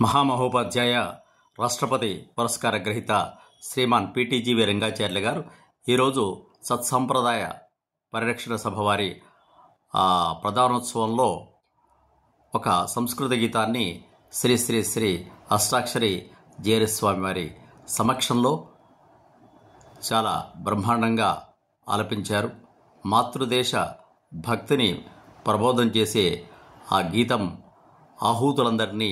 మహామహోపాధ్యాయ రాష్ట్రపతి పురస్కార గ్రహీత శ్రీమాన్ పిటిజీవి రంగాచార్యులు గారు ఈరోజు సత్సంప్రదాయ పరిరక్షణ సభ వారి ప్రధానోత్సవంలో ఒక సంస్కృత గీతాన్ని శ్రీ శ్రీ శ్రీ అష్టాక్షరి జేఆర్ఎస్ స్వామి వారి సమక్షంలో చాలా బ్రహ్మాండంగా ఆలపించారు. మాతృదేశ భక్తిని ప్రబోధం చేసే ఆ గీతం ఆహూతులందరినీ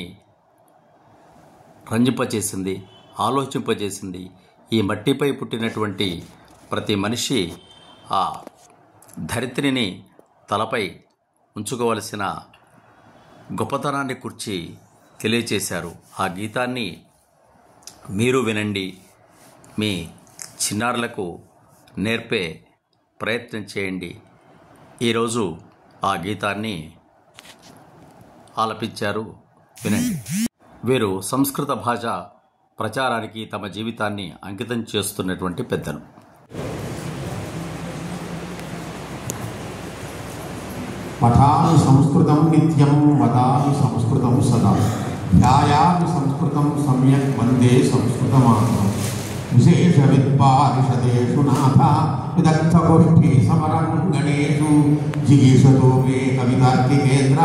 రంజింపచేసింది, ఆలోచింపజేసింది. ఈ మట్టిపై పుట్టినటువంటి ప్రతి మనిషి ఆ ధరిత్రిని తలపై ఉంచుకోవలసిన గొప్పతనాన్ని కూర్చి తెలియచేశారు. ఆ గీతాన్ని మీరు వినండి, మీ చిన్నారులకు నేర్పే ప్రయత్నం చేయండి. ఈరోజు ఆ గీతాన్ని ఆలపించారు, వినండి. వీరు సంస్కృత భాష ప్రచారానికి తమ జీవితాన్ని అంకితం చేస్తున్నటువంటి పెద్దలు. పఠామి సంస్కృతం నిత్యం వదామి సంస్కృతం సదా ధ్యాయామి సంస్కృతం సమ్యక్ వందే సంస్కృతమాతరం విశేష విద్పారిషదేషు నాథ విదగ్ధగోష్ఠీ సమరంగణేషు జిగీషతో మే కవితార్కికేంద్ర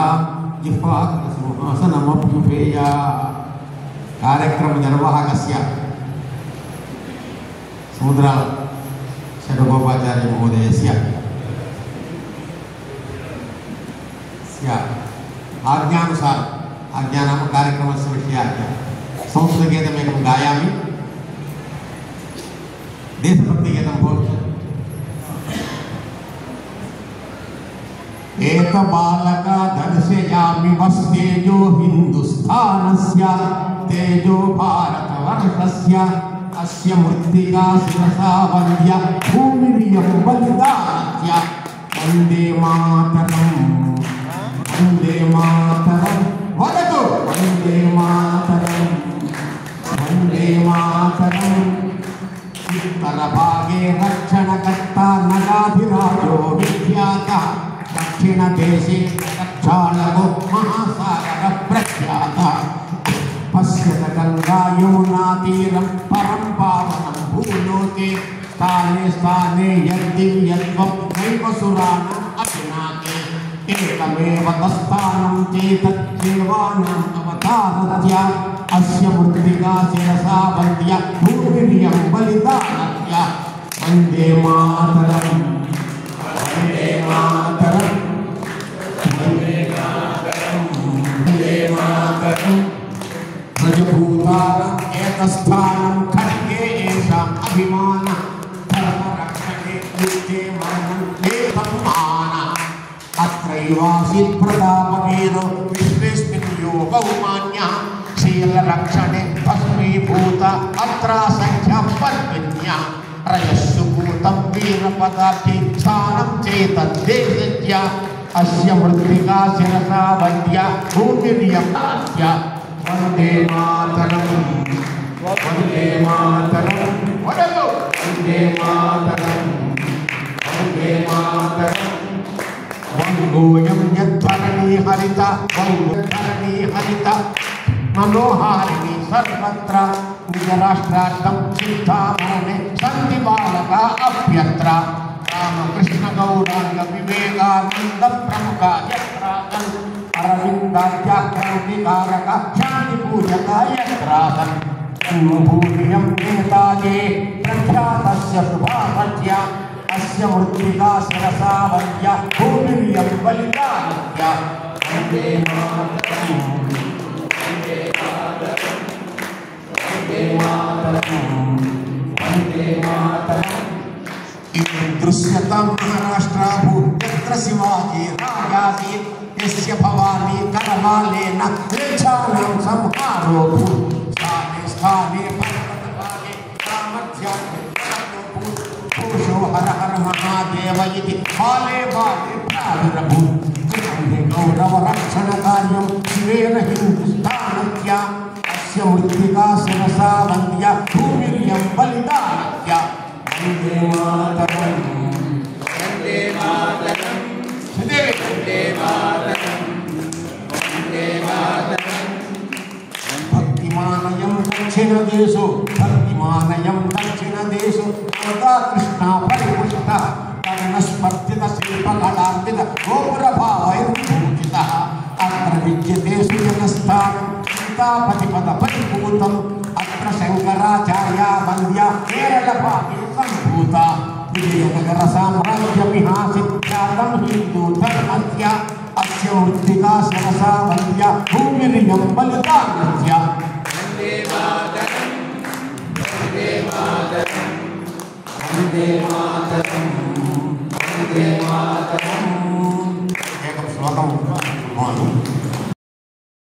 జిహ్వాగ్ర సింహాసనమభ్యుపేయ. కార్యక్రమ నిర్వాహకస్య సముద్రాల శతగోపాచార్య మహోదయస్య आज्ञानुसार आज्ञानाम कार्यक्रमस्य विषयाज्ञा संस्कृतगीतमेकं गायामि. देशभक्तिगीतं भवति. एकबालका दर्शयामि वस्तेजो हिन्दुस्थानस्य तेजो भारतवर्षस्य अस्य मृत्तिका शिरसा वन्द्य भूमिरियं बलिदानस्य वन्दे मातरम् वन्दे मातरम् वदतु वन्दे मातरम् वन्दे मातरम्. उत्तरभागे रक्षणकर्ता नगाधिराजो विख्यातः दक्षिणदेशे प्रक्षालको महासागर प्रख्यातः पश्यत गङ्गा यमुनातीरं परं पावनं भूलोके स्थाने स्थाने यद्दिव्यत्वं नैव सुराणाम् अभिनाके एकमेव तत्स्थानं चेतद्देवानाम् अवतारस्य अस्य मृत्तिका शिरसा वन्द्य भूमिरियं बलिदानस्य वन्दे मातरम् वन्दे मातरम् वन्दे मातरम् वन्दे मातरम्. ब्रजभूतारम् एकस्थानं खड्गे येषाम् अभिमानः धर्मरक्षणे युद्धे मरणं एतं मानः अत्रैवासीत् प्रतापवीरो विश्वेस्मिन् यो बहुमान्यः शीलरक्षणे भस्मीभूत अत्रासङ्ख्या पर्विन्यः रजस्सुभूतं वीरपदाब्धि स्थानं चेतद्देशस्य अस्य मृत्तिका शिरसा वन्द्य भूमिरियं नास्य वन्दे मातरम् वन्दे मातरम् वदतु वन्दे मातरम् वन्दे मातरम्. वङ्गोऽयं यद्धरणी हरित वङ्गधरणी हरित मनोहारिणी सर्वत्र निजराष्ट्रार्थं सिद्धामरणे सन्ति बालका अभ्यत्र रामकृष्ण गौराङ्ग विवेकानन्द प्रमुख यत्रासन् अरविन्दाख्याक्रान्तिकारक शान्तिपूजक यत्रासन् जन्मभूमियं नेताजे प्रख्यातस्य सुभाषस्य अस्य मृत्तिका शिरसा वन्द्य भूमिरियं बलिदानस्य वन्दे मातरम् वन्दे मातरम् वन्दे मातरम् वन्दे मातरम्. इति दृश्यतां महाराष्ट्राभू यत्र शिवाजी राजासीत् यस्य भवानी करवालेन क्लेशानां संहारोऽभूत् स्थाने स्थाने पर्वतभागे सामर्थ्यानि पुरुषो हर हर महादेव इति बाले बाले प्रादुरभूत्. गौरवरक्षणकार्यं शिवेन हिन्दुस्थानस्य अस्य मृत्तिका शिरसा वन्द्य भूमिरियं बलिदानस्य वन्दे मातरम् वन्दे मातरम् वन्दे मातरम् वन्दे मातरम्. దక్షిణ దేశో భక్తిమానయం దక్షిణ దేశో గోదా కృష్ణ పరిపుష్ట కర్ణస్పర్ధిత శిల్పకళార్పిత గోపురభావైర్భూషిత అత్ర విద్యతే సుజనస్థానం సీతాపతిపద పరిపూతం అత్ర శంకరాచార్య వంద్య కేరళ భాగే సంభూత విజయనగర సామ్రాజ్యమిహాసి ఖ్యాతం హిందూ ధర్మస్య అస్య మృత్తికా శిరసా వంద్య భూమిరియం బలిదానస్య వందే మాతరం వందే మాతరం వందే మాతరం